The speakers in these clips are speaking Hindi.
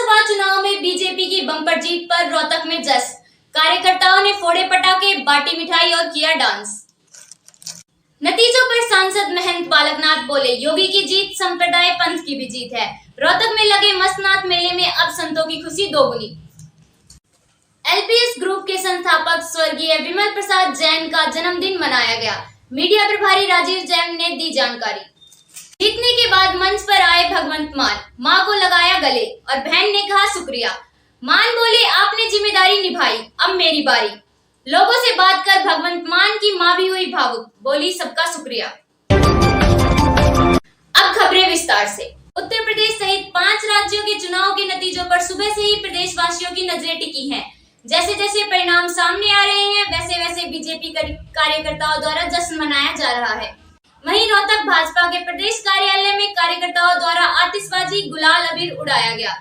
विधानसभा चुनाव में बीजेपी की बम्पर जीत पर रोहतक में जश्न, कार्यकर्ताओं ने फोड़े पटाखे, बांटी मिठाई और किया डांस। नतीजों पर सांसद महंत बालकनाथ बोले, योगी की जीत संप्रदाय पंथ की भी जीत है। रोहतक में लगे मस्तनाथ मेले में अब संतों की खुशी दोगुनी। एलपीएस ग्रुप के संस्थापक स्वर्गीय विमल प्रसाद जैन का जन्मदिन मनाया गया। मीडिया प्रभारी राजीव जैन ने दी जानकारी। जीतने के बाद मंच पर आए भगवंत मान, मां को लगाया गले और बहन ने कहा शुक्रिया। मान बोले, आपने जिम्मेदारी निभाई, अब मेरी बारी। लोगों से बात कर भगवंत मान की मां भी हुई भावुक, बोली सबका शुक्रिया। अब खबरें विस्तार से। उत्तर प्रदेश सहित 5 राज्यों के चुनाव के नतीजों पर सुबह से ही प्रदेशवासियों की नजरें टिकी हैं। जैसे जैसे परिणाम सामने आ रहे हैं, वैसे वैसे बीजेपी कार्यकर्ताओं द्वारा जश्न मनाया जा रहा है। वहीं रोहतक भाजपा के प्रदेश कार्यालय में कार्यकर्ताओं द्वारा आतिशबाजी, गुलाल अबीर उड़ाया गया।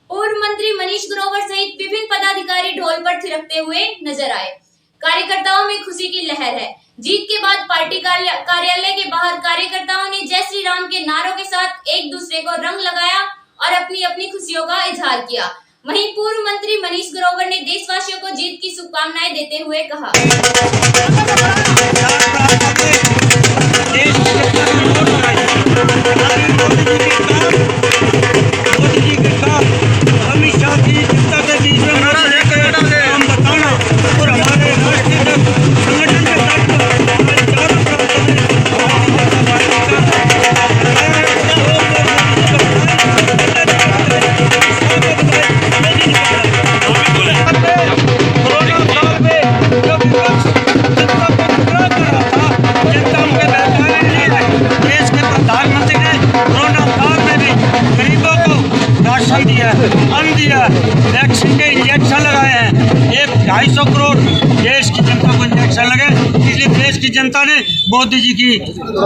पूर्व मंत्री मनीष ग्रोवर सहित विभिन्न पदाधिकारी ढोल पर थिरकते हुए नजर आए। कार्यकर्ताओं में खुशी की लहर है। जीत के बाद पार्टी कार्यालय के बाहर कार्यकर्ताओं ने जय श्री राम के नारों के साथ एक दूसरे को रंग लगाया और अपनी अपनी खुशियों का इजहार किया। वहीं पूर्व मंत्री मनीष ग्रोवर ने देशवासियों को जीत की शुभकामनाएं देते हुए कहा, वैक्सीन के इंजेक्शन लगाए हैं। 250 करोड़ देश की जनता को इंजेक्शन लगे, इसलिए देश की जनता ने मोदी जी की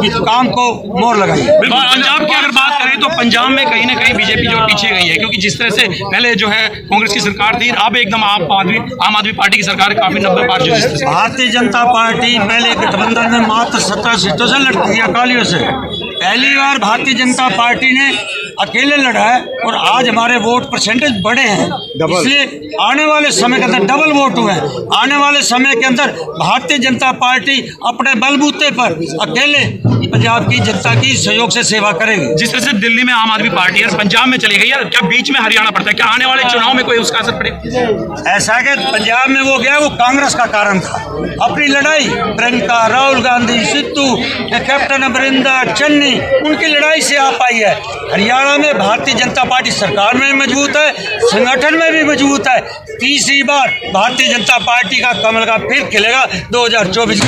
इस काम को मोहर लगाई। पंजाब की अगर बात करें तो पंजाब में कहीं ना कहीं बीजेपी जो पीछे गई है, क्योंकि जिस तरह से पहले जो है कांग्रेस की सरकार थी, अब एकदम आम आदमी पार्टी की सरकार काफी 90 पार। भारतीय जनता पार्टी पहले गठबंधन में मात्र 17 सीटों से लड़ती थी अकालियों से। पहली बार भारतीय जनता पार्टी ने अकेले लड़ा है और आज हमारे वोट परसेंटेज बढ़े हैं, इसलिए आने वाले समय के अंदर डबल वोट हुए हैं। आने वाले समय के अंदर भारतीय जनता पार्टी अपने बलबूते पर अकेले पंजाब की जनता की सहयोग से सेवा करेगी। जिस तरह से दिल्ली में आम आदमी पार्टी है, पंजाब में चली गई है, क्या बीच में हरियाणा पड़ता है? क्या आने वाले चुनाव में कोई उसका असर पड़ेगा? ऐसा है कि पंजाब में वो गया, वो कांग्रेस का कारण था। अपनी लड़ाई प्रियंका, राहुल गांधी, सिद्धू, कैप्टन अमरिंदर, चन्नी, उनकी लड़ाई से आ पाई है। हरियाणा में भारतीय जनता पार्टी सरकार में मजबूत है, संगठन में भी मजबूत है। तीसरी बार भारतीय जनता पार्टी का कमल का फिर खिलेगा 2024।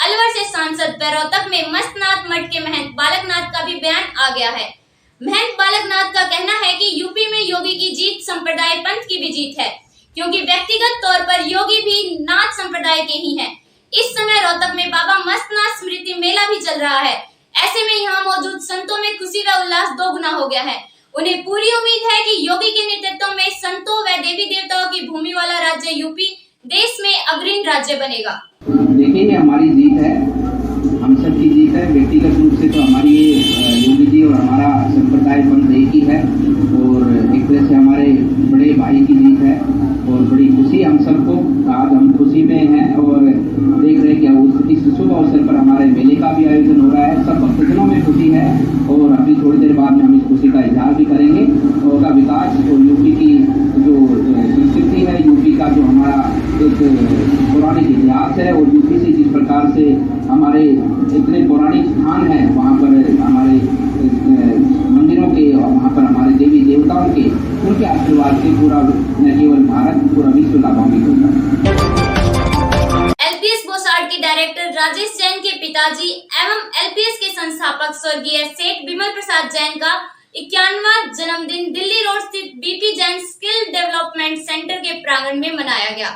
अलवर से सांसद रोहतक में मस्तनाथ मठ के महंत बालकनाथ का भी बयान आ गया है। महंत बालकनाथ का कहना है कि यूपी में योगी की जीत संप्रदाय पंथ की भी जीत है, क्योंकि व्यक्तिगत तौर पर योगी भी नाथ संप्रदाय के ही हैं। इस समय रोहतक में बाबा मस्तनाथ स्मृति मेला भी चल रहा है। ऐसे में यहाँ मौजूद संतों में खुशी व उल्लास दोगुना हो गया है। उन्हें पूरी उम्मीद है कि योगी के नेतृत्व में संतों व देवी देवताओं की भूमि वाला राज्य यूपी देश में अग्रणी राज्य बनेगा। देखिए, ये हमारी जीत है, हम सब की जीत है। व्यक्तिगत रूप से तो हमारी योगी जी और हमारा संप्रदाय पंथ एक ही है और एक तरह से हमारे बड़े भाई की जीत है और बड़ी खुशी हम सबको। आज हम खुशी में हैं और देख रहे हैं कि इस शुभ अवसर पर हमारे मेले का भी आयोजन हो रहा है। सब भक्तजनों में खुशी है और अभी थोड़ी देर बाद में हम इस खुशी का इजहार भी करेंगे। और का विकास और यूपी की जो संस्कृति है, यूपी का जो हमारा एक पौराणिक इतिहास है और यूपी से जिस प्रकार से हमारे इतने पौराणिक स्थान हैं, वहाँ पर हमारे मंदिरों के और वहाँ पर हमारे देवी देवताओं के, उनके आशीर्वाद से पूरा न केवल भारत, पूरा विश्व लाभान्वित होगा। एलपीएस बोसाड के डायरेक्टर राजेश जैन के पिताजी एवं एलपीएस के संस्थापक स्वर्गीय सेठ विमल प्रसाद जैन का 51वां जन्मदिन दिल्ली रोड स्थित BP Jain skill development centre के प्रांगण में मनाया गया।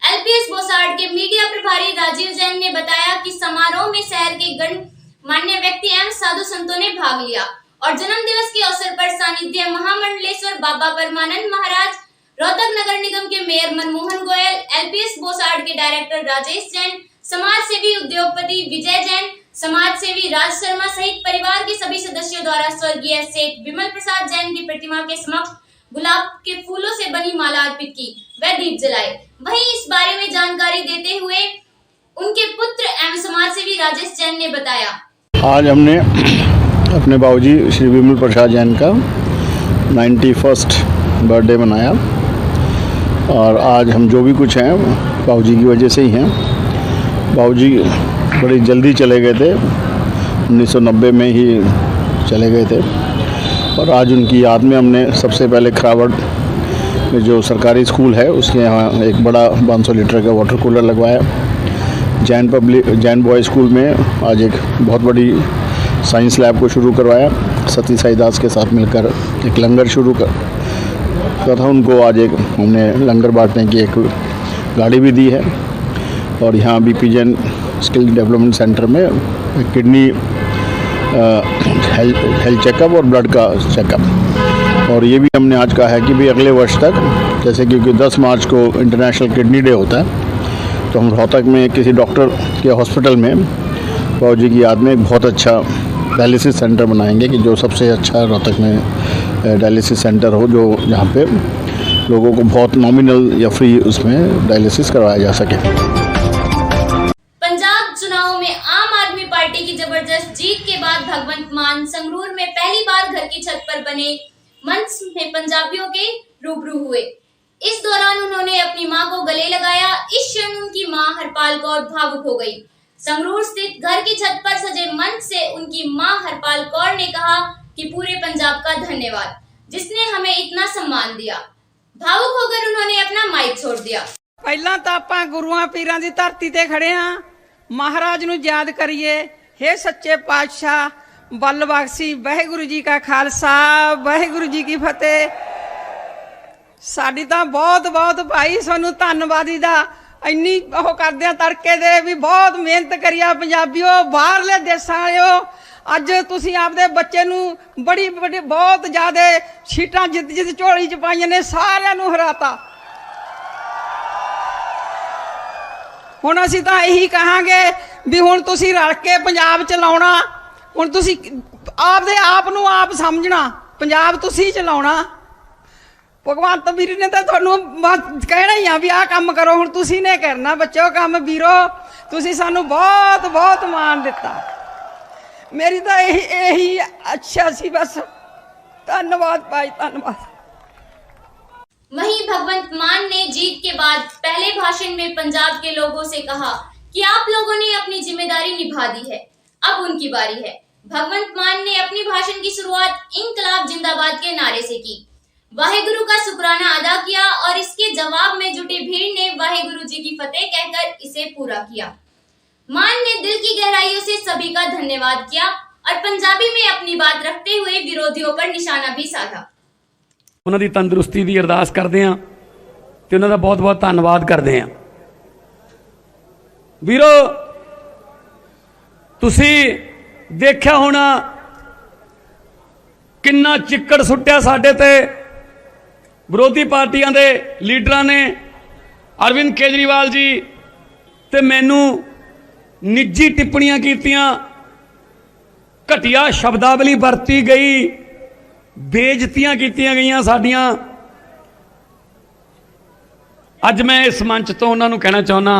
एलपीएस बोसाड के मीडिया प्रभारी राजीव जैन ने बताया कि समारोह में शहर के गणमान्य व्यक्ति एवं साधु संतों ने भाग लिया और जन्म दिवस के अवसर पर सानिध्य महामंडलेश्वर बाबा परमानंद महाराज, रोहतक नगर निगम के मेयर मनमोहन गोयल, एलपीएस बोसाड के डायरेक्टर राजेश जैन, समाज सेवी उद्योगपति विजय जैन, समाज सेवी राज शर्मा सहित परिवार के सभी सदस्यों द्वारा स्वर्गीय सेठ विमल प्रसाद जैन की प्रतिमा के समक्ष गुलाब के फूलों से बनी माला अर्पित की व दीप जलाए। वहीं इस बारे में जानकारी देते हुए उनके पुत्र एवं समाज सेवी राजेश जैन ने बताया, आज हमने अपने बाबूजी श्री विमल प्रसाद जैन का 91st बर्थडे मनाया और आज हम जो भी कुछ हैं बाबूजी की वजह से ही हैं। बाबूजी बड़ी जल्दी चले गए थे, 1990 में ही चले गए थे और आज उनकी याद में हमने सबसे पहले खरावड़ में जो सरकारी स्कूल है उसके यहाँ एक बड़ा 500 लीटर का वाटर कूलर लगवाया। जैन बॉय स्कूल में आज एक बहुत बड़ी साइंस लैब को शुरू करवाया। सती साईदास के साथ मिलकर एक लंगर शुरू कर था। उनको आज एक हमने लंगर बांटने की एक गाड़ी भी दी है और यहाँ BP Jain skill development centre में किडनी हेल्थ चेकअप और ब्लड का चेकअप। और ये भी हमने आज कहा है कि भाई अगले वर्ष तक, जैसे क्योंकि 10 मार्च को इंटरनेशनल किडनी डे होता है, तो हम रोहतक में किसी डॉक्टर के हॉस्पिटल में बाबूजी की याद में एक बहुत अच्छा डायलिसिस सेंटर बनाएंगे कि जो सबसे अच्छा रोहतक में डायलिसिस सेंटर हो, जो जहाँ पे लोगों को बहुत नॉमिनल या फ्री उसमें डायलिसिस करवाया जा सके। पंजाब चुनावों में आम आदमी पार्टी की जबरदस्त जीत के बाद भगवंत मान संगरूर में पहली बार घर की छत पर बने मंच में पंजाबियों के रूबरू हुए। इस दौरान उन्होंने अपनी मां को गले लगाया। इस क्षण उनकी मां हरपाल कौर भावुक हो गई। संगरूर स्थित घर की छत पर सजे मंच से उनकी मां हरपाल कौर ने कहा कि पूरे पंजाब का धन्यवाद जिसने हमें इतना सम्मान दिया। भावुक होकर उन्होंने अपना माइक छोड़ दिया। ਪਹਿਲਾਂ ਤਾਂ ਆਪਾਂ ਗੁਰੂਆਂ ਪੀਰਾਂ ਦੀ ਧਰਤੀ ਤੇ ਖੜੇ ਆਂ, ਮਹਾਰਾਜ ਨੂੰ ਯਾਦ ਕਰੀਏ। हे ਸੱਚੇ ਪਾਤਸ਼ਾਹ ਬਲ ਬਖਸ਼ੀ, ਵਾਹਿਗੁਰੂ ਜੀ ਕਾ ਖਾਲਸਾ, ਵਾਹਿਗੁਰੂ ਜੀ ਕੀ ਫਤਿਹ। ਸਾਡੀ ਤਾਂ ਬਹੁਤ ਬਹੁਤ ਭਾਈ ਸਾਨੂੰ ਧੰਨਵਾਦੀ ਦਾ ਇੰਨੀ ਉਹ ਕਰਦੇ ਆ ਤੜਕੇ ਦੇ ਵੀ ਬਹੁਤ ਮਿਹਨਤ ਕਰੀਆ ਪੰਜਾਬੀਓ, ਬਾਹਰਲੇ ਦੇਸਾਂ ਵਾਲਿਓ। ਅੱਜ ਤੁਸੀਂ ਆਪਦੇ ਬੱਚੇ ਨੂੰ ਬੜੀ ਬਹੁਤ ਜ਼ਿਆਦਾ ਸੀਟਾਂ ਜਿੱਤ ਝੋਲੀ ਚ ਪਾਈਆਂ ਨੇ, ਸਾਰਿਆਂ ਨੂੰ ਹਰਾਤਾ। ਹੁਣ ਅਸੀਂ ਤਾਂ ਇਹੀ ਕਹਾਂਗੇ ਵੀ ਹੁਣ ਤੁਸੀਂ ਰਲ ਕੇ ਪੰਜਾਬ ਚਲਾਉਣਾ। ਹੁਣ ਤੁਸੀਂ ਆਪਦੇ ਆਪ ਨੂੰ ਆਪ ਸਮਝਣਾ, ਪੰਜਾਬ ਤੁਸੀਂ ਚਲਾਉਣਾ। ਭਗਵੰਤ ਵੀਰ ਨੇ ਤਾਂ ਤੁਹਾਨੂੰ ਕਹਿਣਾ ਹੀ ਆ ਵੀ ਆਹ ਕੰਮ ਕਰੋ, ਹੁਣ ਤੁਸੀਂ ਨੇ ਕਰਨਾ ਬੱਚੋ ਕੰਮ। ਵੀਰੋ ਤੁਸੀਂ ਸਾਨੂੰ ਬਹੁਤ ਬਹੁਤ ਮਾਣ ਦਿੱਤਾ। मेरी तो यही अच्छा सी बस। धन्यवाद भाई, धन्यवाद। वहीं भगवंत मान ने जीत के बाद पहले भाषण में पंजाब के लोगों से कहा कि आप लोगों ने अपनी जिम्मेदारी निभा दी है, अब उनकी बारी है। भगवंत मान ने अपनी भाषण की शुरुआत इंकलाब जिंदाबाद के नारे से की, वाहेगुरु का शुक्राना अदा किया और इसके जवाब में जुटी भीड़ ने वाहेगुरु जी की फतेह कहकर इसे पूरा किया। मान ने दिल की गहराइयों से सभी का धन्यवाद किया और पंजाबी में अपनी बात रखते हुए विरोधियों पर निशाना भी साधा। ਉਹਨਾਂ ਦੀ ਤੰਦਰੁਸਤੀ ਦੀ ਅਰਦਾਸ ਕਰਦੇ ਆਂ ਤੇ ਉਹਨਾਂ ਦਾ ਬਹੁਤ-ਬਹੁਤ ਧੰਨਵਾਦ ਕਰਦੇ ਆਂ। ਵੀਰੋ ਤੁਸੀਂ ਦੇਖਿਆ ਹੋਣਾ ਕਿੰਨਾ ਚਿੱਕੜ ਸੁੱਟਿਆ ਸਾਡੇ ਤੇ ਵਿਰੋਧੀ ਪਾਰਟੀਆਂ ਦੇ ਲੀਡਰਾਂ ਨੇ। ਅਰਵਿੰਦ ਕੇਜਰੀਵਾਲ ਜੀ ਤੇ ਮੈਨੂੰ निजी टिप्पणियां कीतियां, घटिया शब्दावली वरती गई, बेइज्जतियां कीतियां गईयां साडियां। अज मैं इस मंच तो उन्हां नूं कहना चाहुंदा,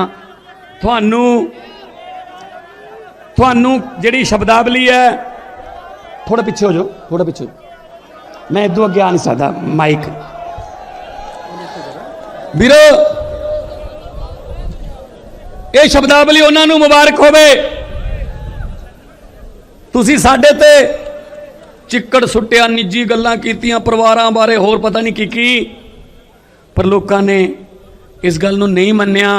तुहानूं जिहड़ी शब्दावली है, थोड़ा पिछे हो जाओ, थोड़ा पिछे, मैं इदों अगे आ नहीं सकदा माइक। वीरो ਇਹ ਸ਼ਬਦਾਵਲੀ ਉਹਨਾਂ ਨੂੰ ਮੁਬਾਰਕ ਹੋਵੇ। ਤੁਸੀਂ ਸਾਡੇ ਤੇ ਚਿੱਕੜ ਸੁੱਟਿਆ, ਨਿੱਜੀ ਗੱਲਾਂ ਕੀਤੀਆਂ, ਪਰਿਵਾਰਾਂ ਬਾਰੇ ਹੋਰ ਪਤਾ ਨਹੀਂ ਕੀ ਪਰ ਲੋਕਾਂ ਨੇ ਇਸ ਗੱਲ ਨੂੰ ਨਹੀਂ ਮੰਨਿਆ।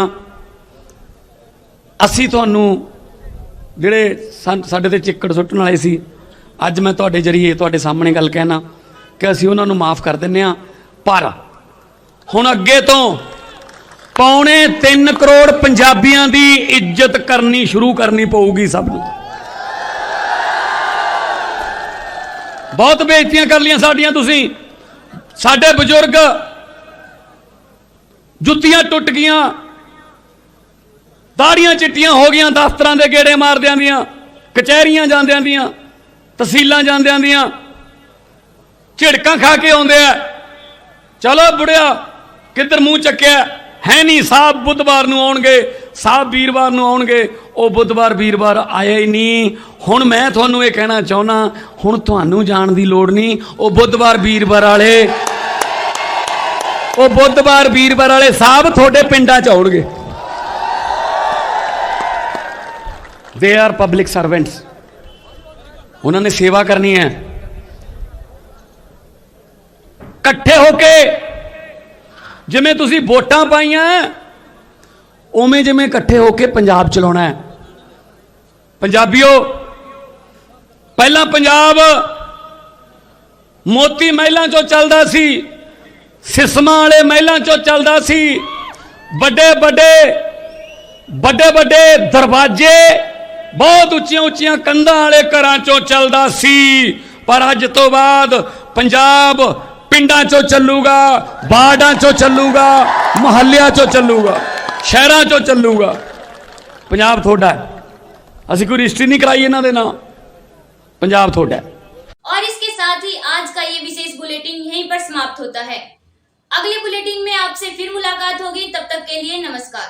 ਅਸੀਂ ਤੁਹਾਨੂੰ ਜਿਹੜੇ ਸਾਡੇ ਤੇ ਚਿੱਕੜ ਸੁੱਟਣ ਵਾਲੇ ਸੀ, ਅੱਜ ਮੈਂ ਤੁਹਾਡੇ ਜਰੀਏ ਤੁਹਾਡੇ ਸਾਹਮਣੇ ਗੱਲ ਕਹਿਣਾ ਕਿ ਅਸੀਂ ਉਹਨਾਂ ਨੂੰ ਮਾਫ ਕਰ ਦਿੰਨੇ ਆ। ਪਰ ਹੁਣ ਅੱਗੇ ਤੋਂ ਪੌਣੇ 3 ਕਰੋੜ ਪੰਜਾਬੀਆਂ ਦੀ ਇੱਜ਼ਤ ਕਰਨੀ ਸ਼ੁਰੂ ਕਰਨੀ ਪਊਗੀ ਸਭ ਨੂੰ। ਬਹੁਤ ਬੇਇੱਜ਼ਤੀਆਂ ਕਰ ਲੀਆਂ ਸਾਡੀਆਂ ਤੁਸੀਂ, ਸਾਡੇ ਬਜ਼ੁਰਗ ਜੁੱਤੀਆਂ ਟੁੱਟ ਗਈਆਂ, ਦਾੜੀਆਂ ਚਿੱਟੀਆਂ ਹੋ ਗਈਆਂ, ਦਫ਼ਤਰਾਂ ਦੇ ਗੇੜੇ ਮਾਰਦਿਆਂ ਦੀਆਂ, ਕਚਹਿਰੀਆਂ ਜਾਂਦਿਆਂ ਦੀਆਂ, ਤਹਿਸੀਲਾਂ ਜਾਂਦਿਆਂ ਦੀਆਂ, ਝਿੜਕਾਂ ਖਾ ਕੇ ਆਉਂਦੇ ਆ। ਚਲੋ ਬੁੜਿਆ ਕਿੱਧਰ ਮੂੰਹ ਚੱਕਿਆ ਹੈ ਨਹੀਂ, ਸਾਹਿਬ ਬੁੱਧਵਾਰ ਨੂੰ ਆਉਣਗੇ, ਸਾਹਿਬ ਵੀਰਵਾਰ ਨੂੰ ਆਉਣਗੇ। ਉਹ ਬੁੱਧਵਾਰ ਵੀਰਵਾਰ ਆਇਆ ਹੀ ਨਹੀਂ। ਹੁਣ ਮੈਂ ਤੁਹਾਨੂੰ ਇਹ ਕਹਿਣਾ ਚਾਹੁੰਦਾ, ਹੁਣ ਤੁਹਾਨੂੰ ਜਾਣ ਦੀ ਲੋੜ ਨਹੀਂ। ਉਹ ਬੁੱਧਵਾਰ ਵੀਰਵਾਰ ਵਾਲੇ ਸਾਹਿਬ ਤੁਹਾਡੇ ਪਿੰਡਾਂ 'ਚ ਆਉਣਗੇ। ਦੇ ਆਰ ਪਬਲਿਕ ਸਰਵੈਂਟਸ, ਉਹਨਾਂ ਨੇ ਸੇਵਾ ਕਰਨੀ ਹੈ। ਇਕੱਠੇ ਹੋ ਕੇ ਜਿਵੇਂ ਤੁਸੀਂ ਵੋਟਾਂ ਪਾਈਆਂ ਉਵੇਂ ਜਿਵੇਂ ਇਕੱਠੇ ਹੋ ਕੇ ਪੰਜਾਬ ਚਲਾਉਣਾ ਹੈ। ਪੰਜਾਬੀਓ, ਪਹਿਲਾਂ ਪੰਜਾਬ ਮੋਤੀ ਮਹਿਲਾਂ ਚੋਂ ਚੱਲਦਾ ਸੀ, ਸਿਸਮਾਂ ਵਾਲੇ ਮਹਿਲਾਂ ਚੋਂ ਚੱਲਦਾ ਸੀ, ਵੱਡੇ ਵੱਡੇ ਦਰਵਾਜ਼ੇ, ਬਹੁਤ ਉੱਚੀਆਂ ਉੱਚੀਆਂ ਕੰਧਾਂ ਵਾਲੇ ਘਰਾਂ ਚੋਂ ਚੱਲਦਾ ਸੀ। ਪਰ ਅੱਜ ਤੋਂ ਬਾਅਦ ਪੰਜਾਬ ਪਿੰਡਾਂ ਚੋਂ ਚੱਲੂਗਾ, ਵਾਰਡਾਂ ਚੋਂ ਚੱਲੂਗਾ, ਮੁਹੱਲਿਆਂ ਚੋਂ ਚੱਲੂਗਾ, ਸ਼ਹਿਰਾਂ ਚੋਂ ਚੱਲੂਗਾ। ਪੰਜਾਬ ਤੁਹਾਡਾ ਹੈ, ਅਸੀਂ ਕੋਈ ਰਜਿਸਟਰੀ नहीं कराई इन्हां दे नाम, पंजाब थोड़ा है। और इसके साथ ही आज का ये विशेष बुलेटिन यहीं पर समाप्त होता है। अगले बुलेटिन में आपसे फिर मुलाकात होगी, तब तक के लिए नमस्कार।